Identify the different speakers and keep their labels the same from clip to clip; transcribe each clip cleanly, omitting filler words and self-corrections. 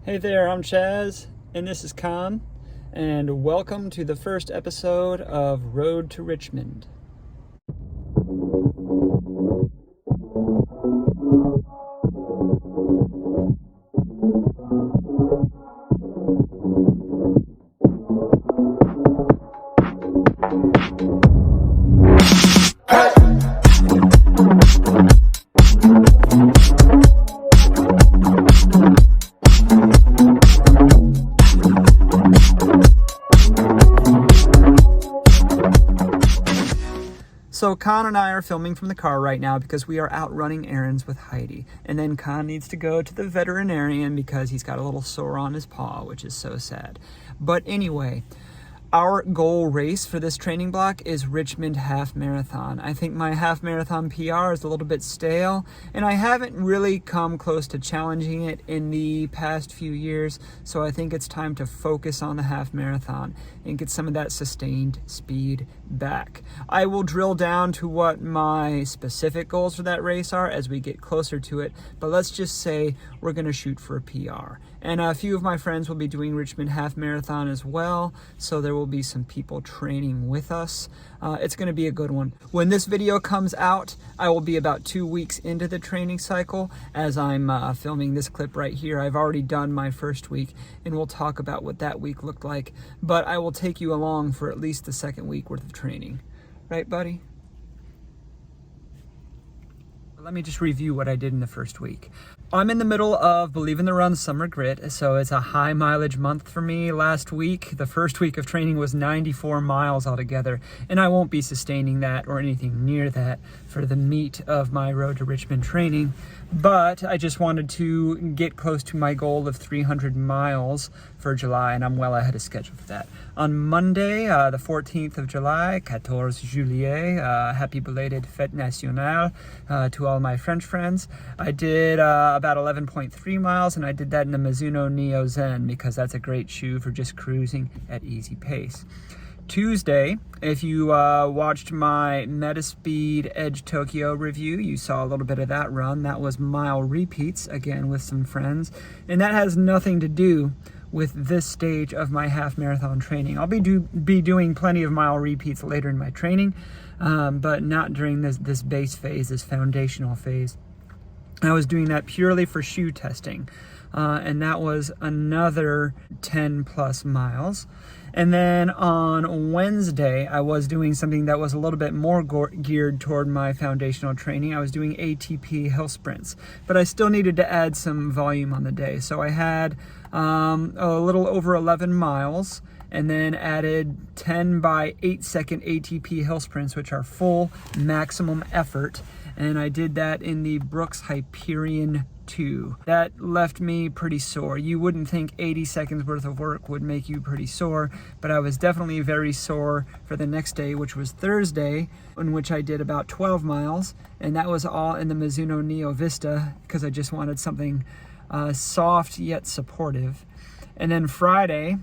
Speaker 1: Hey there, I'm Chaz, and this is Con, and welcome to the first episode of Road to Richmond. So Con and I are filming from the car right now because we are out running errands with Heidi. And then Con needs to go to the veterinarian because he's got a little sore on his paw, which is so sad. But anyway, our goal race for this training block is Richmond Half Marathon. I think my half marathon PR is a little bit stale, and I haven't really come close to challenging it in the past few years, so I think it's time to focus on the half marathon and get some of that sustained speed back. I will drill down to what my specific goals for that race are as we get closer to it, but let's just say we're going to shoot for a PR. And a few of my friends will be doing Richmond Half Marathon as well, so there will be some people training with us. It's going to be a good one. When this video comes out, I will be about 2 weeks into the training cycle as I'm filming this clip right here. I've already done my first week, and we'll talk about what that week looked like, but I will take you along for at least the second week worth of training. Right, buddy? Let me just review what I did in the first week. I'm in the middle of Believe in the Run Summer Grit, so it's a high mileage month for me. Last week, the first week of training was 94 miles altogether, and I won't be sustaining that or anything near that for the meat of my Road to Richmond training, but I just wanted to get close to my goal of 300 miles for July, and I'm well ahead of schedule for that. On Monday, the 14th of July, 14 juillet, happy belated Fête Nationale to all my French friends. I did about 11.3 miles, and I did that in the Mizuno Neo Zen because that's a great shoe for just cruising at easy pace. Tuesday, if you watched my Metaspeed Edge Tokyo review, you saw a little bit of that run. That was mile repeats, again with some friends, and that has nothing to do with this stage of my half marathon training. I'll be doing plenty of mile repeats later in my training, but not during this base phase, this foundational phase. I was doing that purely for shoe testing, and that was another 10 plus miles. And then on Wednesday, I was doing something that was a little bit more geared toward my foundational training. I was doing ATP hill sprints, but I still needed to add some volume on the day. So I had a little over 11 miles, and then added 10 by 8 second ATP hill sprints, which are full maximum effort. And I did that in the Brooks Hyperion 2. That left me pretty sore. You wouldn't think 80 seconds worth of work would make you pretty sore, but I was definitely very sore for the next day, which was Thursday, in which I did about 12 miles, and that was all in the Mizuno Neo Vista because I just wanted something soft yet supportive. And then Friday,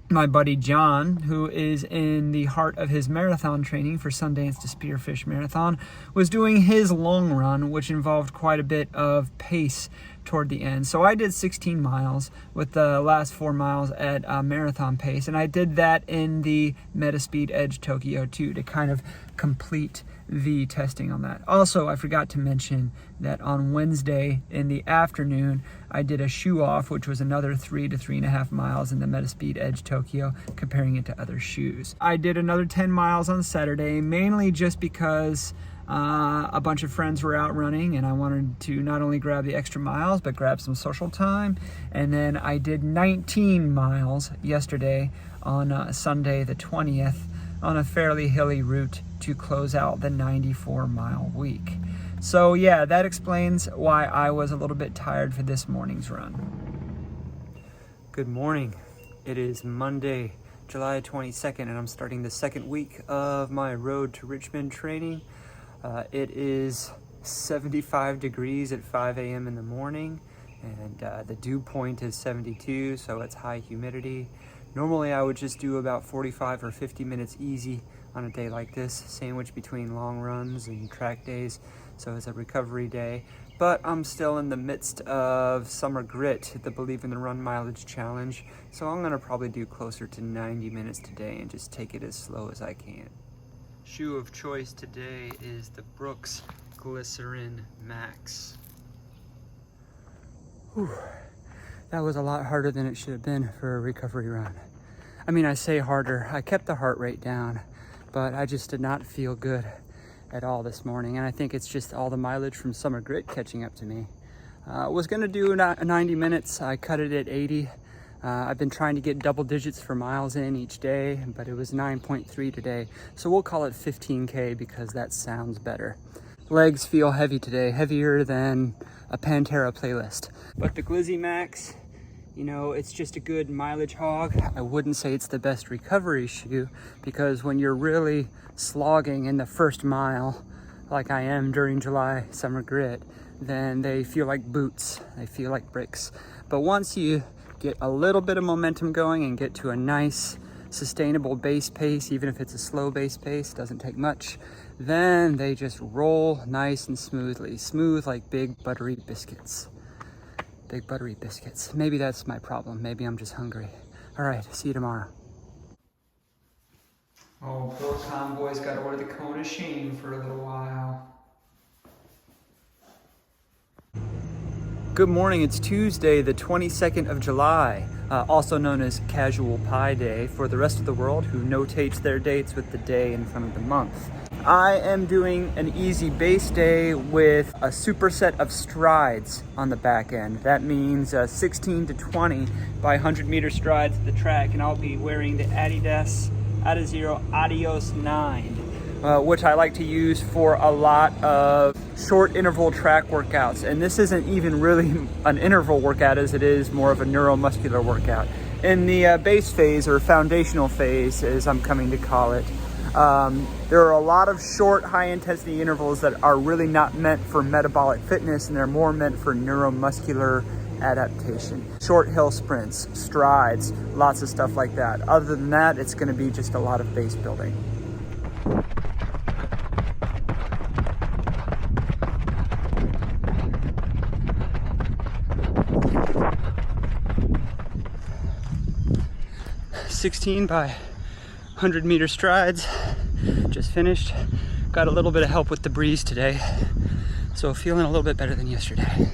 Speaker 1: my buddy John, who is in the heart of his marathon training for Sundance to Spearfish Marathon, was doing his long run, which involved quite a bit of pace toward the end. So I did 16 miles with the last 4 miles at marathon pace, and I did that in the Metaspeed Edge Tokyo 2 to kind of complete the testing on that. Also, I forgot to mention that on Wednesday in the afternoon, I did a shoe off, which was another 3 to 3.5 miles in the Metaspeed Edge Tokyo, comparing it to other shoes. I did another 10 miles on Saturday, mainly just because a bunch of friends were out running, and I wanted to not only grab the extra miles, but grab some social time. And then I did 19 miles yesterday on Sunday the 20th on a fairly hilly route to close out the 94-mile week. So yeah, that explains why I was a little bit tired for this morning's run. Good morning. It is Monday, July 22nd, and I'm starting the second week of my Road to Richmond training. It is 75 degrees at 5 a.m. in the morning, and the dew point is 72, so it's high humidity. Normally I would just do about 45 or 50 minutes easy on a day like this, sandwiched between long runs and track days, so it's a recovery day. but I'm still in the midst of Summer Grit, the Believe in the Run mileage challenge, so I'm gonna probably do closer to 90 minutes today and just take it as slow as I can. Shoe of choice today is the Brooks Glycerin Max. Whew. That was a lot harder than it should have been for a recovery run. I mean, I say harder, I kept the heart rate down, but I just did not feel good at all this morning. And I think it's just all the mileage from Summer Grit catching up to me. I was gonna do 90 minutes, I cut it at 80. I've been trying to get double digits for miles in each day, but it was 9.3 today. So we'll call it 15K because that sounds better. Legs feel heavy today, heavier than a Pantera playlist. But the Glizzy Max, you know, it's just a good mileage hog. I wouldn't say it's the best recovery shoe because when you're really slogging in the first mile, like I am during July Summer Grit, then they feel like boots, they feel like bricks. But once you get a little bit of momentum going and get to a nice sustainable base pace, even if it's a slow base pace, doesn't take much, then they just roll nice and smoothly, smooth like big buttery biscuits. Big buttery biscuits. Maybe that's my problem. Maybe I'm just hungry. All right, see you tomorrow. Oh, poor Convoy's got to order the cone of shame for a little while. Good morning, it's Tuesday, the 22nd of July, also known as Casual Pie Day for the rest of the world who notates their dates with the day in front of the month. I am doing an easy base day with a superset of strides on the back end. That means 16 to 20 by 100 meter strides at the track, and I'll be wearing the Adidas Adizero Adios 9, which I like to use for a lot of short interval track workouts. And this isn't even really an interval workout as it is more of a neuromuscular workout. In the base phase, or foundational phase as I'm coming to call it, there are a lot of short, high-intensity intervals that are really not meant for metabolic fitness, and they're more meant for neuromuscular adaptation. Short hill sprints, strides, lots of stuff like that. Other than that, it's going to be just a lot of base building. $16 by 100 meter strides, just finished. Got a little bit of help with the breeze today, so feeling a little bit better than yesterday.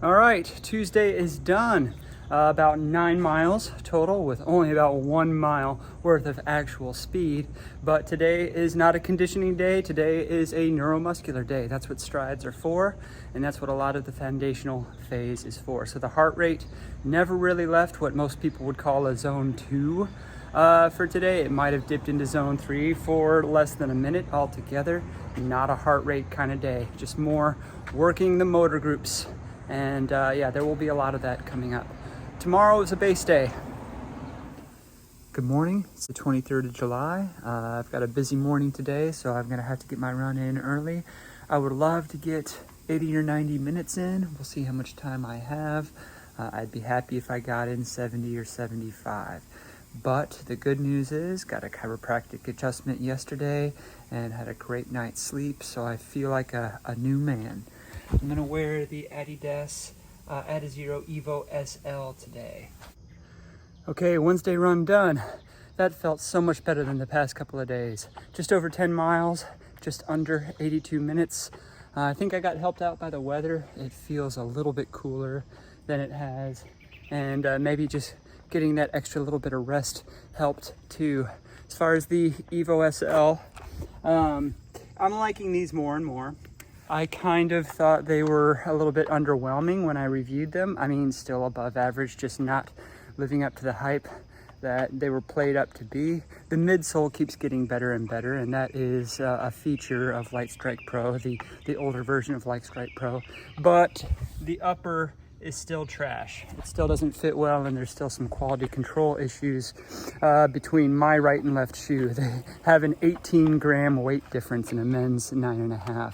Speaker 1: All right, Tuesday is done. About 9 miles total with only about 1 mile worth of actual speed. But today is not a conditioning day. Today is a neuromuscular day. That's what strides are for, and that's what a lot of the foundational phase is for. So the heart rate never really left what most people would call a zone 2 for today. It might have dipped into zone 3 for less than a minute altogether. Not a heart rate kind of day, just more working the motor groups. And yeah, there will be a lot of that coming up. Tomorrow is a base day. Good morning, it's the 23rd of July. I've got a busy morning today, so I'm gonna have to get my run in early. I would love to get 80 or 90 minutes in. We'll see how much time I have. I'd be happy if I got in 70 or 75. But the good news is, got a chiropractic adjustment yesterday and had a great night's sleep, so I feel like a new man. I'm gonna wear the Adidas Adizero Evo SL today. Okay, Wednesday run done. That felt so much better than the past couple of days. Just over 10 miles, just under 82 minutes. I think I got helped out by the weather. It feels a little bit cooler than it has. And maybe just getting that extra little bit of rest helped too. As far as the Evo SL, I'm liking these more and more. I kind of thought they were a little bit underwhelming when I reviewed them. I mean, still above average, just not living up to the hype that they were played up to be. The midsole keeps getting better and better, and that is a feature of Light Strike Pro, the older version of Light Strike Pro. But the upper is still trash. It still doesn't fit well, and there's still some quality control issues between my right and left shoe. They have an 18-gram weight difference in a men's 9.5.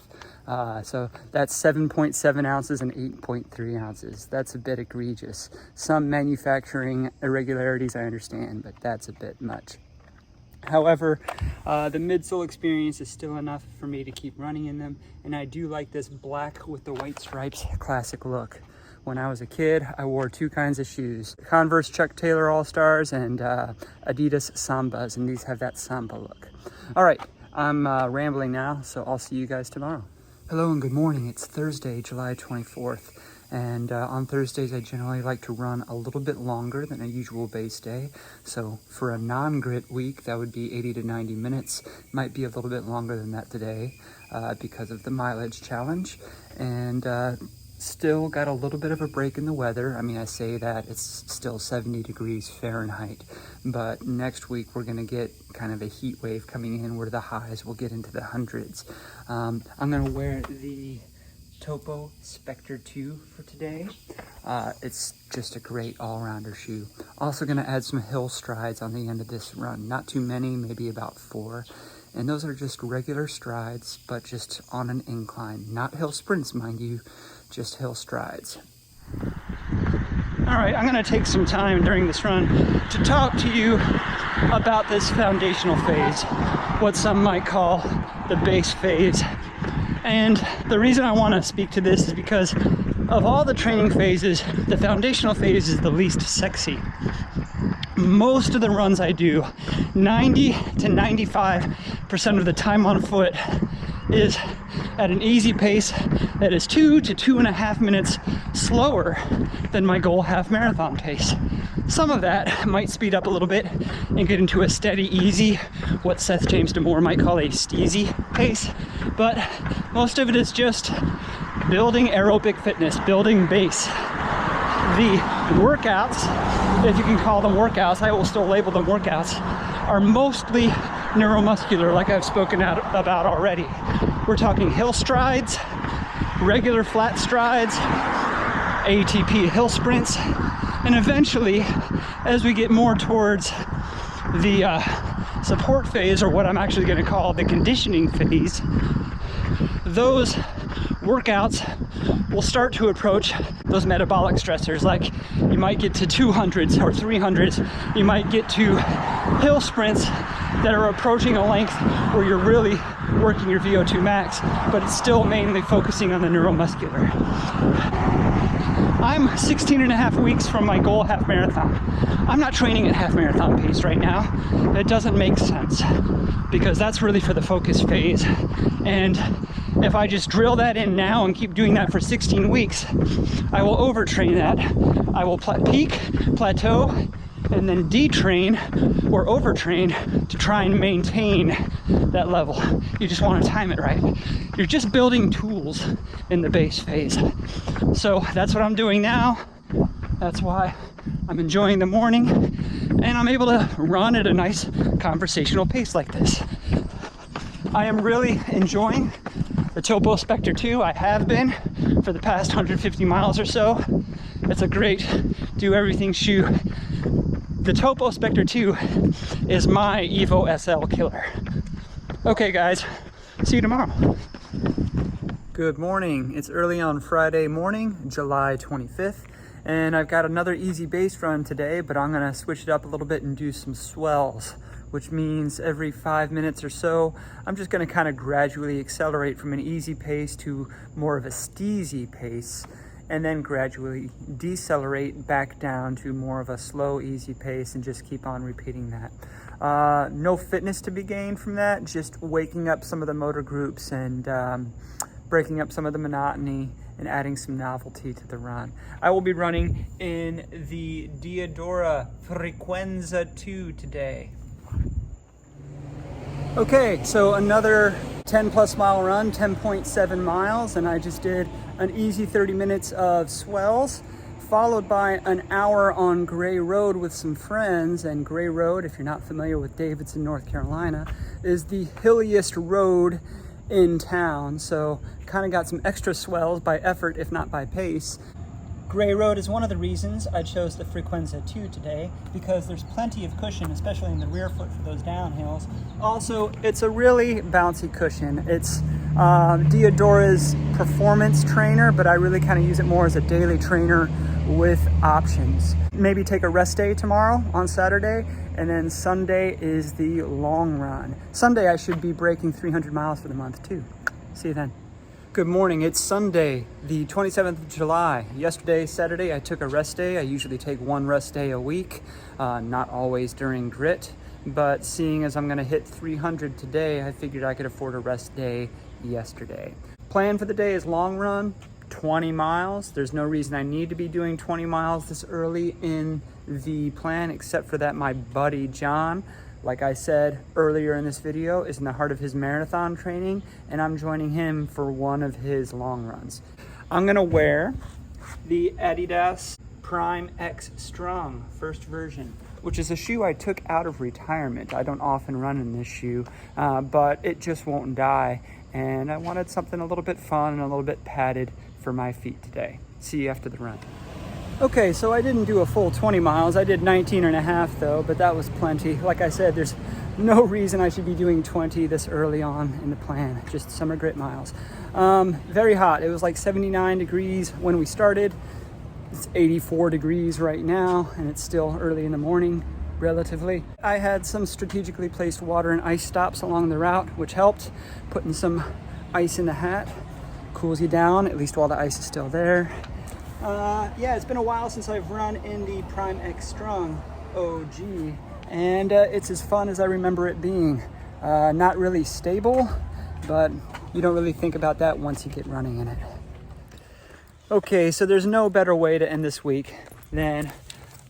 Speaker 1: So that's 7.7 ounces and 8.3 ounces. That's a bit egregious. Some manufacturing irregularities I understand, but that's a bit much. However, the midsole experience is still enough for me to keep running in them, and I do like this black with the white stripes classic look. When I was a kid, I wore two kinds of shoes, Converse Chuck Taylor All-Stars and Adidas Sambas, and these have that Samba look. All right, I'm rambling now, so I'll see you guys tomorrow. Hello and good morning. It's Thursday, July 24th. And on Thursdays, I generally like to run a little bit longer than a usual base day. So for a non-grit week, that would be 80 to 90 minutes. Might be a little bit longer than that today because of the mileage challenge. And still got a little bit of a break in the weather. I mean, I say that it's still 70 degrees Fahrenheit, but next week we're gonna get kind of a heat wave coming in where the highs will get into the hundreds. I'm gonna wear the Topo Spectre 2 for today. It's just a great all-rounder shoe. Also gonna add some hill strides on the end of this run. Not too many, maybe about 4. And those are just regular strides, but just on an incline. Not hill sprints, mind you, just hill strides. All right, I'm gonna take some time during this run to talk to you about this foundational phase, what some might call the base phase. And the reason I want to speak to this is because of all the training phases, the foundational phase is the least sexy. Most of the runs I do, 90 to 95% of the time on foot, is at an easy pace that is 2 to 2.5 minutes slower than my goal half marathon pace. Some of that might speed up a little bit and get into a steady, easy, what Seth James DeMore might call a steezy pace, but most of it is just building aerobic fitness, building base. The workouts, if you can call them workouts, I will still label them workouts, are mostly neuromuscular, like I've spoken about already. We're talking hill strides, regular flat strides, ATP hill sprints, and eventually, as we get more towards the support phase, or what I'm actually going to call the conditioning phase, those workouts will start to approach those metabolic stressors. Like you might get to 200s or 300s, you might get to hill sprints that are approaching a length where you're really working your VO2 max, but it's still mainly focusing on the neuromuscular. I'm 16.5 weeks from my goal half marathon. I'm not training at half marathon pace right now. It doesn't make sense because that's really for the focus phase. And if I just drill that in now and keep doing that for 16 weeks, I will overtrain that. I will peak, plateau, and then detrain or overtrain to try and maintain that level. You just want to time it right. You're just building tools in the base phase. So that's what I'm doing now. That's why I'm enjoying the morning and I'm able to run at a nice conversational pace like this. I am really enjoying the Topo Spectre 2. I have been for the past 150 miles or so. It's a great do everything shoe. The Topo Spectre 2 is my Evo SL killer. Okay guys, see you tomorrow. Good morning. It's early on Friday morning, July 25th, and I've got another easy base run today, but I'm gonna switch it up a little bit and do some swells, which means every 5 minutes or so, I'm just gonna kind of gradually accelerate from an easy pace to more of a steezy pace, and then gradually decelerate back down to more of a slow, easy pace and just keep on repeating that. No fitness to be gained from that, just waking up some of the motor groups and breaking up some of the monotony and adding some novelty to the run. I will be running in the Diodora Frequenza 2 today. Okay, so another 10 plus mile run, 10.7 miles, and I just did an easy 30 minutes of swells, followed by an hour on Gray Road with some friends. And Gray Road, if you're not familiar with Davidson, North Carolina, is the hilliest road in town. So kind of got some extra swells by effort, if not by pace. Gray Road is one of the reasons I chose the Frequenza 2 today, because there's plenty of cushion, especially in the rear foot for those downhills. Also, it's a really bouncy cushion. It's Diodora's performance trainer, but I really kind of use it more as a daily trainer with options. Maybe take a rest day tomorrow on Saturday, and then Sunday is the long run. Sunday I should be breaking 300 miles for the month too. See you then. Good morning, it's Sunday, the 27th of July. Yesterday, Saturday, I took a rest day. I usually take one rest day a week, not always during grit, but seeing as I'm gonna hit 300 today, I figured I could afford a rest day yesterday. Plan for the day is long run, 20 miles. There's no reason I need to be doing 20 miles this early in the plan, except for that my buddy John, like I said earlier in this video, is in the heart of his marathon training, and I'm joining him for one of his long runs. I'm gonna wear the Adidas Prime X Strong first version, which is a shoe I took out of retirement. I don't often run in this shoe, but it just won't die, and I wanted something a little bit fun and a little bit padded for my feet today. See you after the run. Okay, so I didn't do a full 20 miles. I did 19 and a half though, but that was plenty. Like I said, there's no reason I should be doing 20 this early on in the plan, just summer grit miles. Very hot. It was like 79 degrees when we started. It's 84 degrees right now, and it's still early in the morning, relatively. I had some strategically placed water and ice stops along the route, which helped. Putting some ice in the hat cools you down, at least while the ice is still there. Yeah, it's been a while since I've run in the Prime X Strong OG, and it's as fun as I remember it being. Not really stable, but you don't really think about that once you get running in it. Okay, so there's no better way to end this week than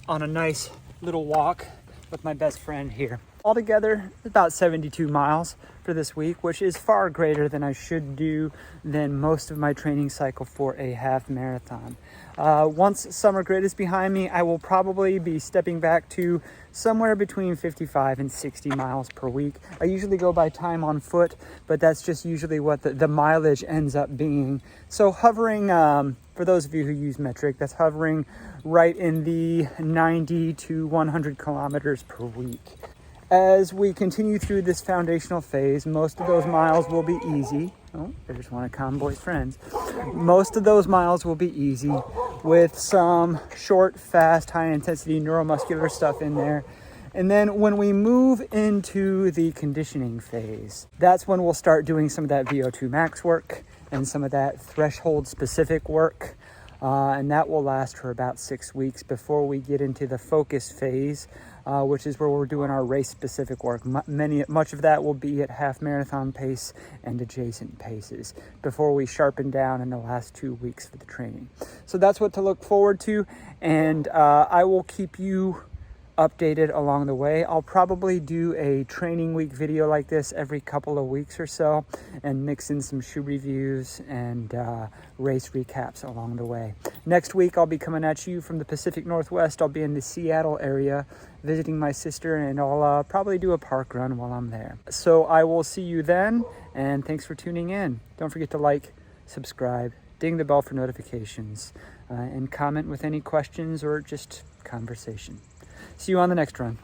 Speaker 1: on a nice little walk with my best friend here. Altogether, about 72 miles for this week, which is far greater than I should do than most of my training cycle for a half marathon. Once summer grit is behind me, I will probably be stepping back to somewhere between 55 and 60 miles per week. I usually go by time on foot, but that's just usually what the mileage ends up being. So hovering, for those of you who use metric, that's hovering right in the 90 to 100 kilometers per week. As we continue through this foundational phase, most of those miles will be easy. Oh, there's one of Convoy's friends. Most of those miles will be easy with some short, fast, high-intensity neuromuscular stuff in there. And then when we move into the conditioning phase, that's when we'll start doing some of that VO2 max work and some of that threshold-specific work. And that will last for about 6 weeks before we get into the focus phase, which is where we're doing our race-specific work. Much of that will be at half marathon pace and adjacent paces before we sharpen down in the last 2 weeks for the training. So that's what to look forward to, and I will keep you updated along the way. I'll probably do a training week video like this every couple of weeks or so, and mix in some shoe reviews and race recaps along the way. Next week I'll be coming at you from the Pacific Northwest. I'll be in the Seattle area visiting my sister, and I'll probably do a park run while I'm there. So I will see you then, and thanks for tuning in. Don't forget to like, subscribe, ding the bell for notifications, and comment with any questions or just conversation. See you on the next run.